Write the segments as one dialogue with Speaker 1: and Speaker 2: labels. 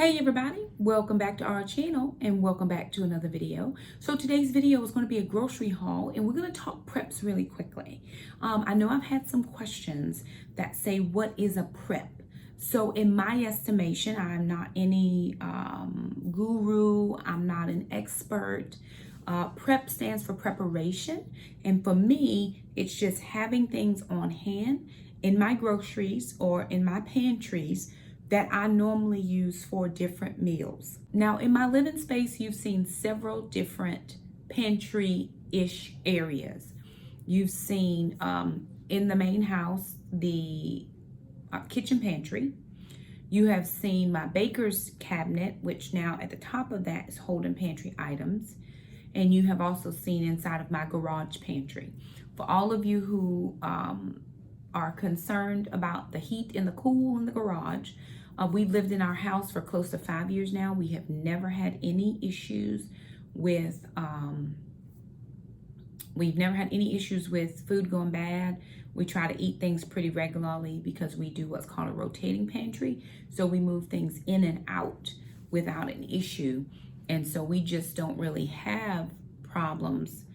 Speaker 1: Hey everybody, welcome back to our channel and welcome back to another video. So today's video is going to be a grocery haul and we're going to talk preps really quickly. I know I've had some questions that say what is a prep? So in my estimation, I'm not any guru, I'm not an expert. Prep stands for preparation, and for me, it's just having things on hand in my groceries or in my pantries that I normally use for different meals. Now, in my living space, you've seen several different pantry-ish areas. You've seen in the main house, the kitchen pantry. You have seen my baker's cabinet, which now at the top of that is holding pantry items. And you have also seen inside of my garage pantry. For all of you who are concerned about the heat and the cool in the garage, we've lived in our house for close to 5 years now. We have never had any issues with food going bad. We try to eat things pretty regularly because we do what's called a rotating pantry. So we move things in and out without an issue. And so we just don't really have problems.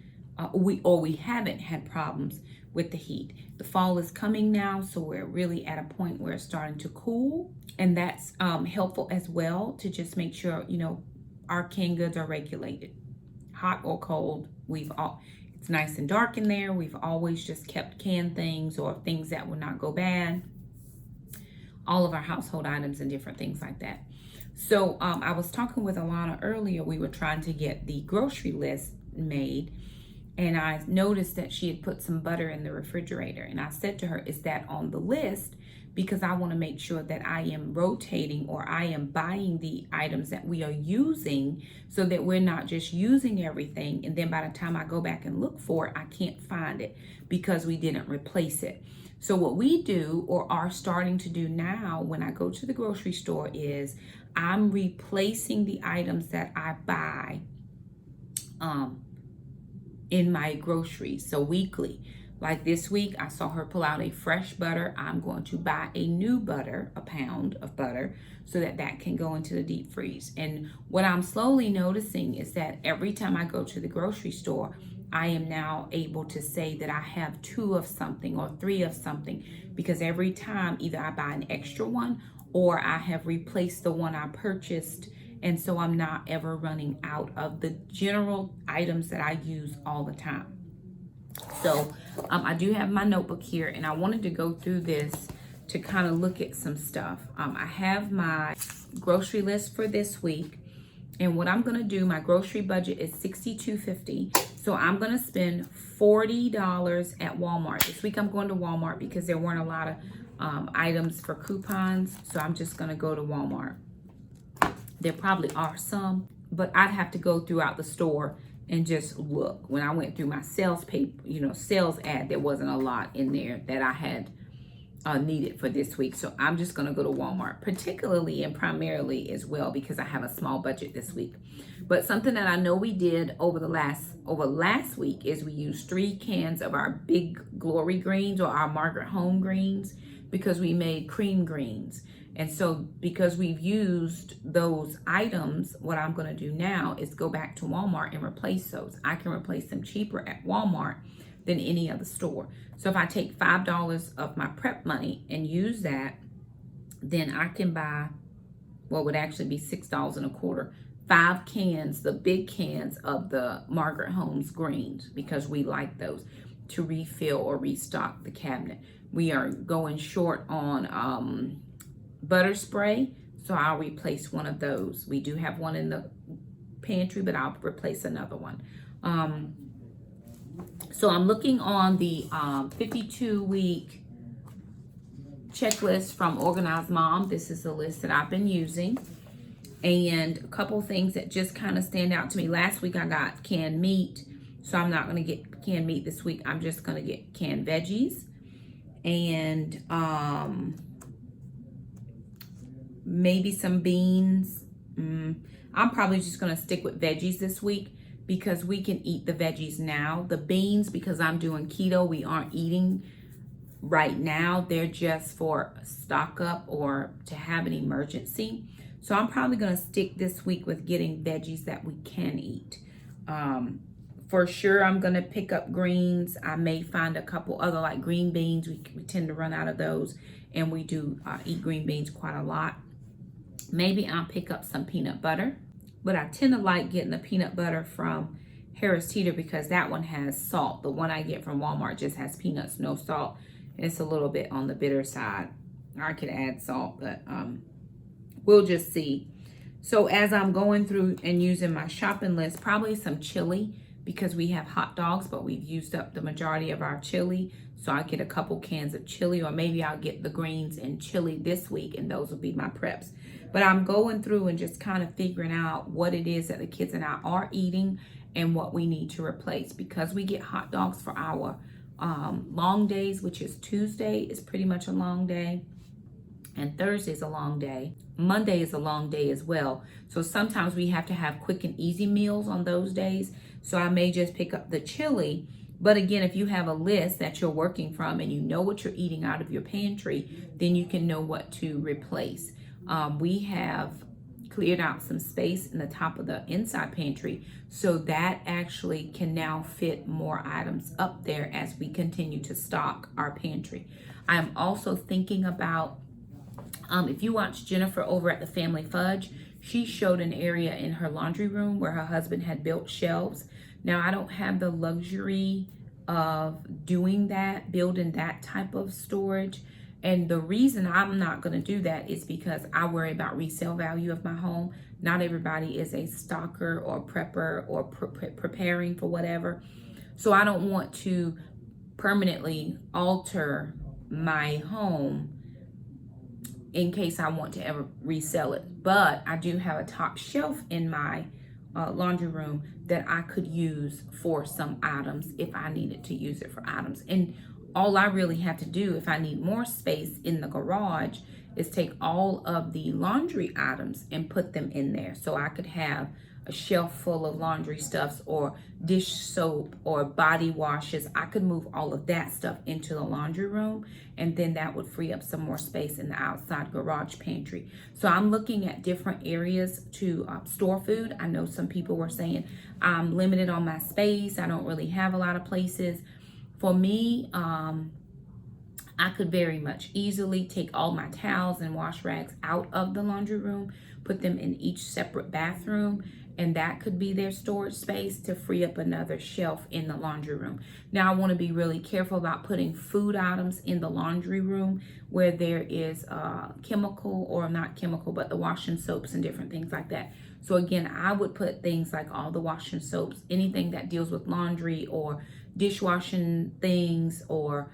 Speaker 1: We haven't had problems with the heat. The fall is coming now, so we're really at a point where it's starting to cool, and that's helpful as well to just make sure, our canned goods are regulated, hot or cold. It's nice and dark in there. We've always just kept canned things or things that would not go bad, all of our household items and different things like that. So I was talking with Alana earlier. We were trying to get the grocery list made, and I noticed that she had put some butter in the refrigerator. And I said to her, is that on the list? Because I want to make sure that I am rotating or I am buying the items that we are using so that we're not just using everything. And then by the time I go back and look for it, I can't find it because we didn't replace it. So what we do or are starting to do now when I go to the grocery store is I'm replacing the items that I buy in my groceries. So weekly, like this week, I saw her pull out a fresh butter. I'm going to buy a new butter, a pound of butter, so that can go into the deep freeze. And what I'm slowly noticing is that every time I go to the grocery store, I am now able to say that I have 2 of something or 3 of something, because every time either I buy an extra one or I have replaced the one I purchased. And so I'm not ever running out of the general items that I use all the time. So I do have my notebook here, and I wanted to go through this to kind of look at some stuff. I have my grocery list for this week, and what I'm going to do, my grocery budget is $62.50. So I'm going to spend $40 at Walmart. This week I'm going to Walmart because there weren't a lot of items for coupons. So I'm just going to go to Walmart. There probably are some, but I'd have to go throughout the store and just look. When I went through my sales paper, sales ad, there wasn't a lot in there that I had needed for this week. So I'm just going to go to Walmart, particularly and primarily as well, because I have a small budget this week. But something that I know we did over last week is we used 3 cans of our big Glory greens or our Margaret Home greens because we made cream greens. And so because we've used those items, what I'm going to do now is go back to Walmart and replace those. I can replace them cheaper at Walmart than any other store. So if I take $5 of my prep money and use that, then I can buy what would actually be $6.25, 5 cans, the big cans of the Margaret Holmes greens, because we like those to refill or restock the cabinet. We are going short on butter spray, so I'll replace one of those. We do have one in the pantry, but I'll replace another one. So I'm looking on the 52-week checklist from Organized Mom. This is the list that I've been using, and a couple things that just kind of stand out to me. Last week I got canned meat, so I'm not going to get canned meat this week. I'm just going to get canned veggies and maybe some beans. I'm probably just going to stick with veggies this week because we can eat the veggies now. The beans, because I'm doing keto, we aren't eating right now. They're just for stock up or to have an emergency. So I'm probably going to stick this week with getting veggies that we can eat. For sure, I'm going to pick up greens. I may find a couple other like green beans. We tend to run out of those, and we do eat green beans quite a lot. Maybe I'll pick up some peanut butter, but I tend to like getting the peanut butter from Harris Teeter because that one has salt. The one I get from Walmart just has peanuts, no salt. And it's a little bit on the bitter side. I could add salt, but we'll just see. So as I'm going through and using my shopping list, probably some chili because we have hot dogs, but we've used up the majority of our chili. So I'll get a couple cans of chili, or maybe I'll get the greens and chili this week, and those will be my preps. But I'm going through and just kind of figuring out what it is that the kids and I are eating and what we need to replace, because we get hot dogs for our long days, which is Tuesday is pretty much a long day, and Thursday is a long day. Monday is a long day as well. So sometimes we have to have quick and easy meals on those days. So I may just pick up the chili. But again, if you have a list that you're working from and you know what you're eating out of your pantry, then you can know what to replace. We have cleared out some space in the top of the inside pantry, so that actually can now fit more items up there as we continue to stock our pantry. I'm also thinking about, if you watch Jennifer over at the Family Fudge, she showed an area in her laundry room where her husband had built shelves. Now, I don't have the luxury of doing that, building that type of storage. And the reason I'm not going to do that is because I worry about resale value of my home. Not everybody is a stocker or prepper or preparing for whatever. So I don't want to permanently alter my home in case I want to ever resell it. But I do have a top shelf in my laundry room that I could use for some items if I needed to use it for items. And all I really have to do if I need more space in the garage is take all of the laundry items and put them in there. So I could have a shelf full of laundry stuffs or dish soap or body washes. I could move all of that stuff into the laundry room, and then that would free up some more space in the outside garage pantry. So I'm looking at different areas to store food. I know some people were saying I'm limited on my space. I don't really have a lot of places. For me, I could very much easily take all my towels and wash rags out of the laundry room, put them in each separate bathroom, and that could be their storage space to free up another shelf in the laundry room. Now, I want to be really careful about putting food items in the laundry room where there is chemical, or not chemical, but the washing soaps and different things like that. So again, I would put things like all the washing soaps, anything that deals with laundry or dishwashing things or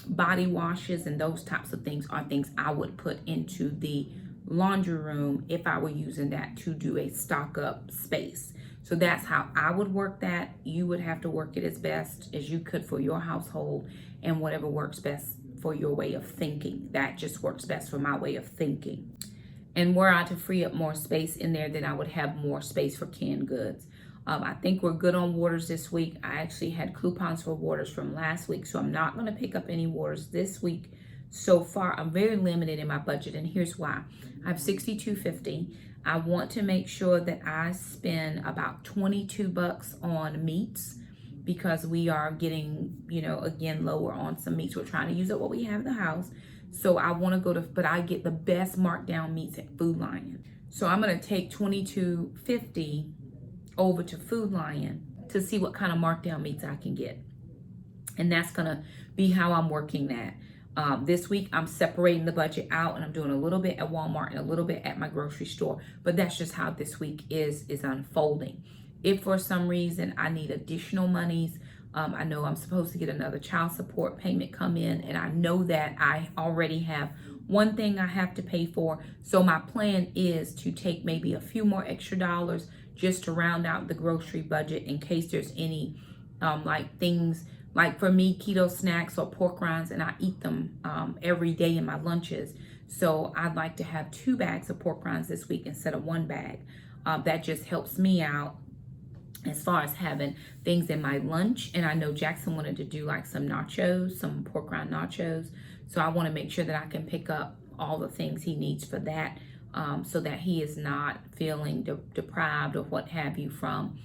Speaker 1: body washes and those types of things are things I would put into the laundry room if I were using that to do a stock up space. So that's how I would work that. You would have to work it as best as you could for your household and whatever works best for your way of thinking. That just works best for my way of thinking. And were I to free up more space in there, then I would have more space for canned goods. I think we're good on waters this week. I actually had coupons for waters from last week, so I'm not going to pick up any waters this week. So far, I'm very limited in my budget, and here's why. I have $62.50. I want to make sure that I spend about $22 on meats because we are getting, again, lower on some meats. We're trying to use up what we have in the house. So I want to go to, but I get the best marked down meats at Food Lion. So I'm going to take $22.50 over to Food Lion to see what kind of markdown meats I can get. And that's going to be how I'm working that. This week, I'm separating the budget out, and I'm doing a little bit at Walmart and a little bit at my grocery store. But that's just how this week is unfolding. If for some reason I need additional monies, I know I'm supposed to get another child support payment come in, and I know that I already have one thing I have to pay for. So my plan is to take maybe a few more extra dollars just to round out the grocery budget in case there's any like things. Like for me, keto snacks or pork rinds, and I eat them every day in my lunches. So I'd like to have 2 bags of pork rinds this week instead of 1 bag. That just helps me out as far as having things in my lunch. And I know Jackson wanted to do like some nachos, some pork rind nachos. So I want to make sure that I can pick up all the things he needs for that, so that he is not feeling deprived or what have you from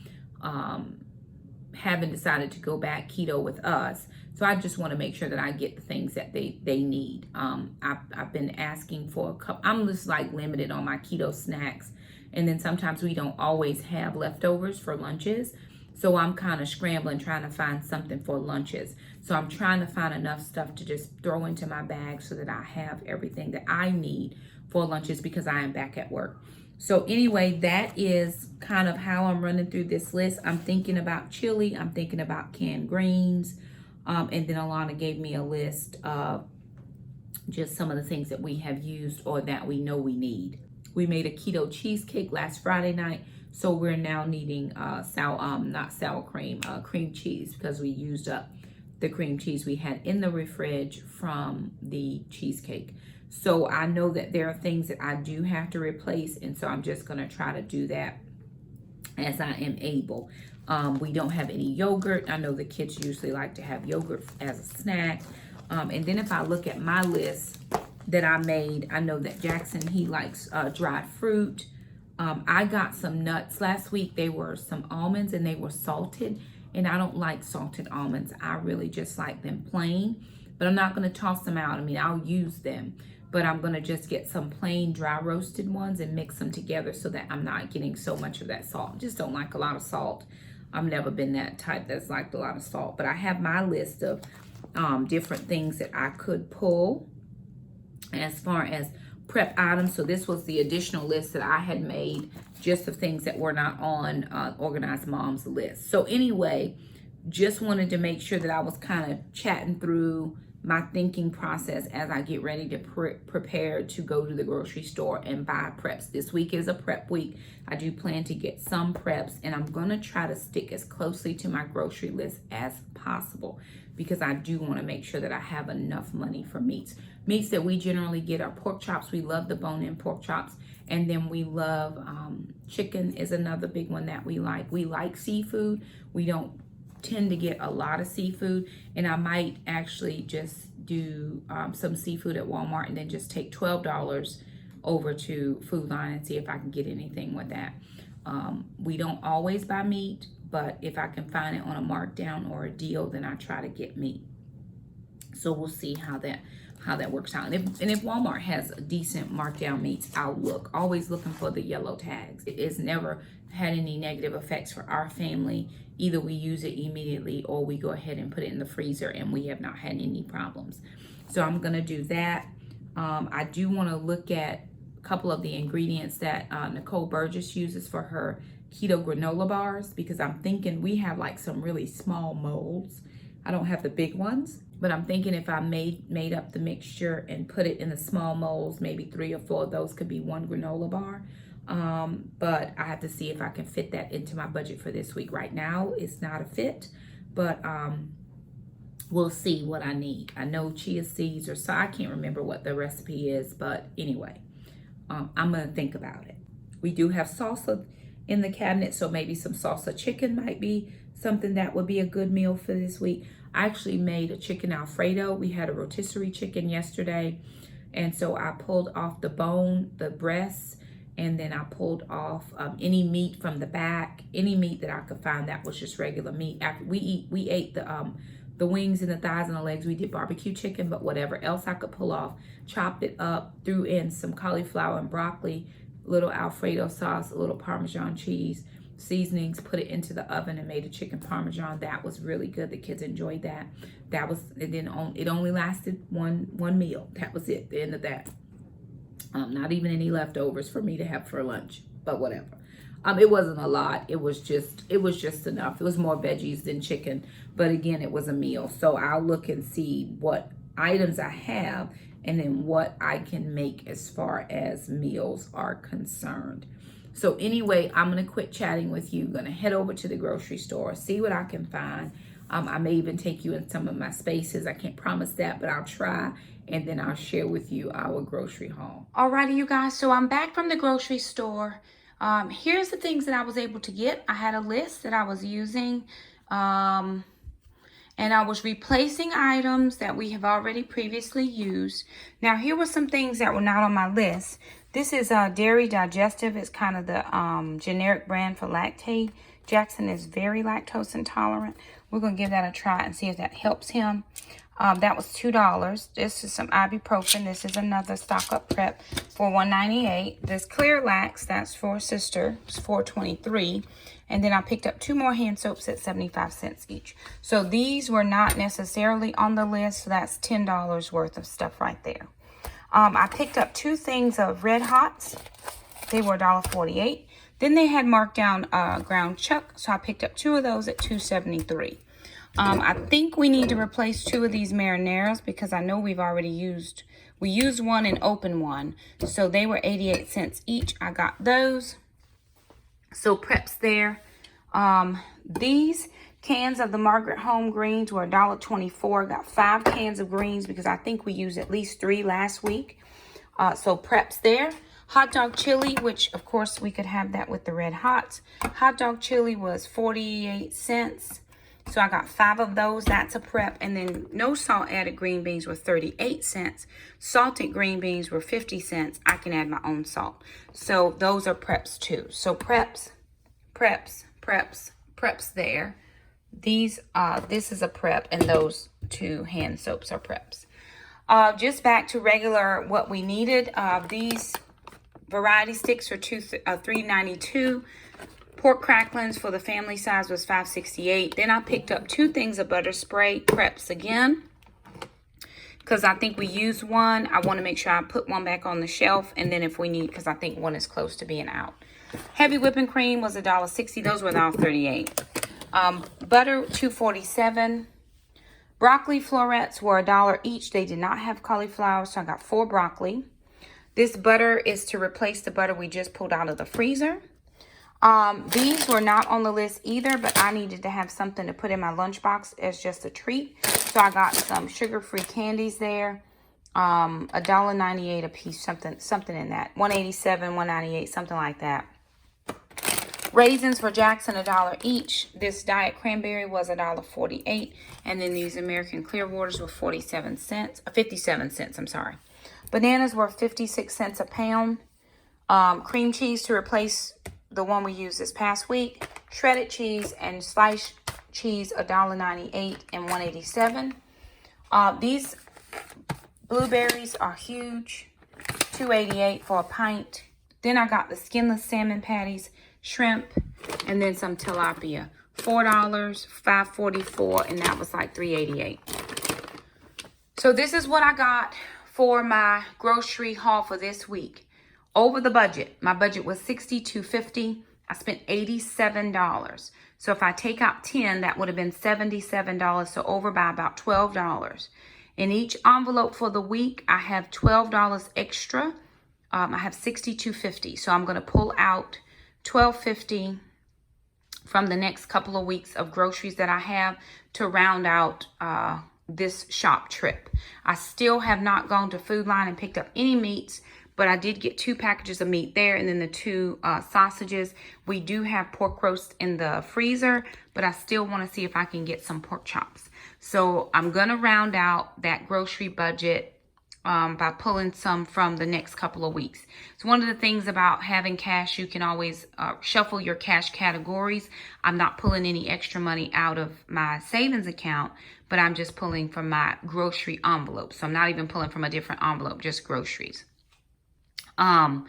Speaker 1: having decided to go back keto with us. So I just want to make sure that I get the things that they need. I've been asking for a couple. I'm just like limited on my keto snacks, and then sometimes we don't always have leftovers for lunches. So I'm kind of scrambling trying to find something for lunches. So I'm trying to find enough stuff to just throw into my bag so that I have everything that I need for lunches because I am back at work. So anyway, that is kind of how I'm running through this list. I'm thinking about chili. I'm thinking about canned greens. And then Alana gave me a list of just some of the things that we have used or that we know we need. We made a keto cheesecake last Friday night. So we're now needing not sour cream, cream cheese, because we used up the cream cheese we had in the fridge from the cheesecake. So I know that there are things that I do have to replace, and so I'm just going to try to do that as I am able. We don't have any yogurt. I know the kids usually like to have yogurt as a snack. And then if I look at my list that I made, I know that Jackson, he likes dried fruit. I got some nuts last week. They were some almonds and they were salted, and I don't like salted almonds. I really just like them plain, but I'm not going to toss them out. I mean, I'll use them, but I'm going to just get some plain dry roasted ones and mix them together so that I'm not getting so much of that salt. I just don't like a lot of salt. I've never been that type that's liked a lot of salt, but I have my list of different things that I could pull as far as prep items. So this was the additional list that I had made, just of things that were not on Organized Mom's list. So anyway, just wanted to make sure that I was kind of chatting through my thinking process as I get ready to prepare to go to the grocery store and buy preps. This week is a prep week. I do plan to get some preps, and I'm going to try to stick as closely to my grocery list as possible because I do want to make sure that I have enough money for meats. Meats that we generally get are pork chops. We love the bone-in pork chops. And then we love chicken is another big one that we like. We like seafood. We don't tend to get a lot of seafood, and I might actually just do some seafood at Walmart and then just take $12 over to Food Line and see if I can get anything with that. We don't always buy meat, but if I can find it on a markdown or a deal, then I try to get meat. So we'll see how that works out. And if Walmart has decent markdown meats, I'll look. Always looking for the yellow tags. It has never had any negative effects for our family. Either we use it immediately or we go ahead and put it in the freezer, and we have not had any problems. So I'm going to do that. I do want to look at a couple of the ingredients that Nicole Burgess uses for her keto granola bars, because I'm thinking we have like some really small molds. I don't have the big ones, but I'm thinking if I made up the mixture and put it in the small molds, maybe 3 or 4 of those could be one granola bar. But I have to see if I can fit that into my budget for this week. Right now, it's not a fit, but we'll see what I need. I know chia seeds, or so I can't remember what the recipe is, but anyway, I'm gonna think about it. We do have salsa in the cabinet, so maybe some salsa chicken might be something that would be a good meal for this week. I actually made a chicken Alfredo. We had a rotisserie chicken yesterday, and so I pulled off the bone, the breasts, and then I pulled off any meat from the back, any meat that I could find that was just regular meat. After we ate the wings and the thighs and the legs. We did barbecue chicken, but whatever else I could pull off, chopped it up, threw in some cauliflower and broccoli, little Alfredo sauce, a little Parmesan cheese, seasonings, put it into the oven and made a chicken Parmesan. That was really good. The kids enjoyed that. It only lasted one meal. That was it, the end of that. Not even any leftovers for me to have for lunch, but whatever. It wasn't a lot. It was just enough. It was more veggies than chicken, but again, it was a meal. So I'll look and see what items I have and then what I can make as far as meals are concerned. So anyway, I'm going to quit chatting with you. Going to head over to the grocery store, see what I can find. I may even take you in some of my spaces. I can't promise that, but I'll try. And then I'll share with you our grocery haul. Alrighty, you guys. So I'm back from the grocery store. Here's the things that I was able to get. I had a list that I was using. And And I was replacing items that we have already previously used. Now, here were some things that were not on my list. This is Dairy Digestive. It's kind of the generic brand for lactate. Jackson is very lactose intolerant. We're going to give that a try and see if that helps him. That was $2. This is some ibuprofen. This is another stock up prep for $1.98. This Clear Lax, that's for sister, it's $4.23. And then I picked up 2 more hand soaps at 75 cents each. So these were not necessarily on the list. So that's $10 worth of stuff right there. I picked up 2 things of Red Hots. They were $1.48. Then they had marked down ground chuck, so I picked up 2 of those at $2.73. I think we need to replace 2 of these marineras because I know we used one and opened one. So they were 88 cents each. I got those. So preps there. These cans of the Margaret Home greens were $1.24. Got 5 cans of greens because I think we used at least 3 last week. So preps there. Hot dog chili, which of course we could have that with the Red Hots. Hot dog chili was 48 cents. So I got 5 of those. That's a prep. And then no salt added green beans were 38 cents. Salted green beans were 50 cents. I can add my own salt. So those are preps too. So preps there. These, this is a prep, and those 2 hand soaps are preps. Just back to regular what we needed. These variety sticks are $3.92. Pork cracklings for the family size was $5.68. Then I picked up 2 things of butter spray preps again, because I think we used one. I want to make sure I put one back on the shelf, and then if we need, because I think one is close to being out. Heavy whipping cream was $1.60. Those were $1.38. Butter $2.47. Broccoli florets were $1 each. They did not have cauliflower, so I got 4 broccoli. This butter is to replace the butter we just pulled out of the freezer. These were not on the list either, but I needed to have something to put in my lunchbox as just a treat. So I got some sugar-free candies there. $1.98 a piece, something in that. $1.87, $1.98, something like that. Raisins for Jackson, $1 each. This diet cranberry was $1.48. And then these American Clearwaters were 57 cents. 57 cents, I'm sorry. Bananas were 56 cents a pound. Cream cheese to replace the one we used this past week. Shredded cheese and sliced cheese, $1.98 and $1.87. These blueberries are huge, $2.88 for a pint. Then I got the skinless salmon patties, shrimp, and then some tilapia. $4, $5.44, and that was like $3.88. So this is what I got for my grocery haul for this week. Over the budget. My budget was $62.50. I spent $87. So if I take out 10, that would have been $77. So over by about $12. In each envelope for the week, I have $12 extra. I have $62.50. So I'm going to pull out $12.50 from the next couple of weeks of groceries that I have to round out this shop trip. I still have not gone to Food Line and picked up any meats, but I did get 2 packages of meat there, and then the 2 sausages. We do have pork roast in the freezer, but I still want to see if I can get some pork chops. So I'm going to round out that grocery budget by pulling some from the next couple of weeks. So one of the things about having cash, you can always shuffle your cash categories. I'm not pulling any extra money out of my savings account, but I'm just pulling from my grocery envelope. So I'm not even pulling from a different envelope, just groceries. I'm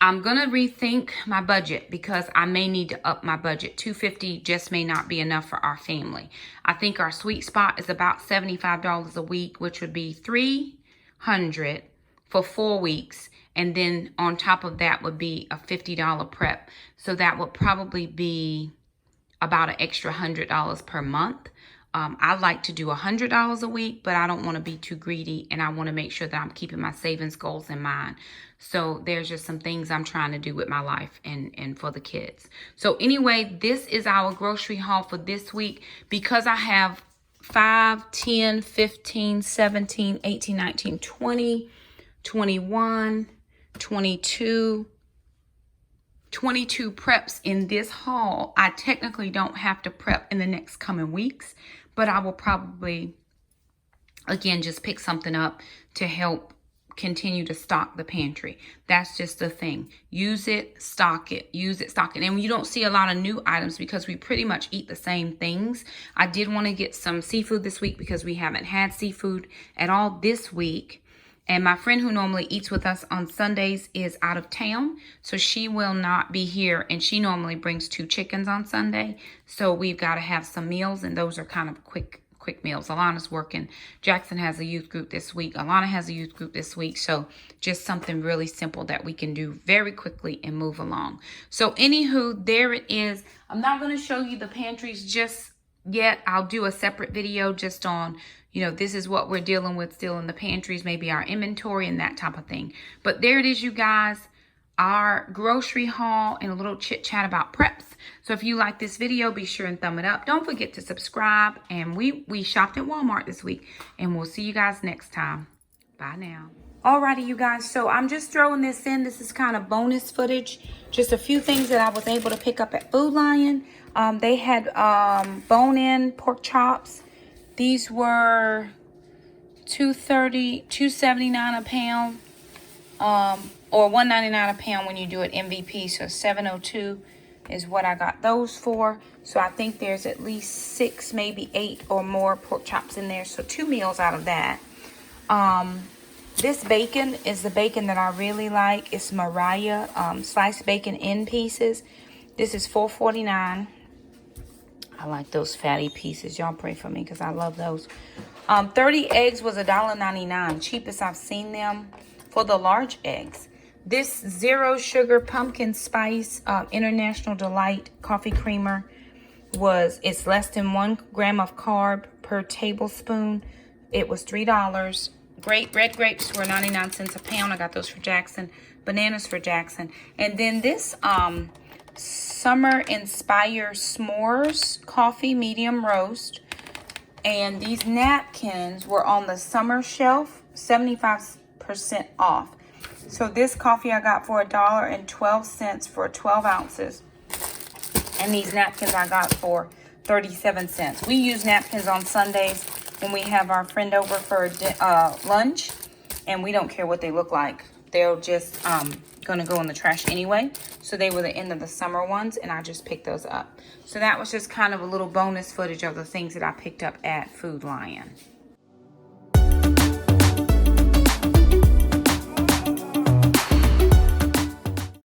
Speaker 1: going to rethink my budget because I may need to up my budget. $250 just may not be enough for our family. I think our sweet spot is about $75 a week, which would be $300 for 4 weeks. And then on top of that would be a $50 prep. So that would probably be about an extra $100 per month. I like to do $100 a week, but I don't want to be too greedy, and I want to make sure that I'm keeping my savings goals in mind. So there's just some things I'm trying to do with my life and for the kids. So anyway, this is our grocery haul for this week. Because I have 5, 10, 15, 17, 18, 19, 20, 21, 22 preps in this haul. I technically don't have to prep in the next coming weeks, but I will probably, again, just pick something up to help continue to stock the pantry. That's just the thing. Use it, stock it. Use it, stock it. And you don't see a lot of new items because we pretty much eat the same things. I did want to get some seafood this week because we haven't had seafood at all this week. And my friend who normally eats with us on Sundays is out of town, so she will not be here. And she normally brings 2 chickens on Sunday. So we've got to have some meals, and those are kind of quick meals. Alana's working. Jackson has a youth group this week. Alana has a youth group this week. So just something really simple that we can do very quickly and move along. So anywho, there it is. I'm not going to show you the pantries just yet. I'll do a separate video just on, you know, this is what we're dealing with still in the pantries, maybe our inventory and that type of thing. But there it is, you guys. Our grocery haul and a little chit chat about preps. So if you like this video, be sure and thumb it up. Don't forget to subscribe. And we shopped at Walmart this week, and we'll see you guys next time. Bye now. Alrighty, you guys. So I'm just throwing this in. This is kind of bonus footage. Just a few things that I was able to pick up at Food Lion. They had bone-in pork chops. These were $2.79 a pound. Or $1.99 a pound when you do it MVP. So $7.02 is what I got those for. So I think there's at least 6, maybe 8 or more pork chops in there. So 2 meals out of that. This bacon is the bacon that I really like. It's Mariah sliced bacon in pieces. This is $4.49. I like those fatty pieces. Y'all pray for me because I love those. 30 eggs was $1.99. Cheapest I've seen them for the large eggs. This zero sugar pumpkin spice International Delight coffee creamer it's less than 1 gram of carb per tablespoon. It was $3. Red grapes were 99 cents a pound. I got those for Jackson. Bananas for Jackson. And then this Summer Inspire S'mores coffee medium roast. And these napkins were on the summer shelf, 75% off. So this coffee I got for $1.12 for 12 ounces. And these napkins I got for 37 cents. We use napkins on Sundays when we have our friend over for lunch. And we don't care what they look like. They're just going to go in the trash anyway. So they were the end of the summer ones. And I just picked those up. So that was just kind of a little bonus footage of the things that I picked up at Food Lion.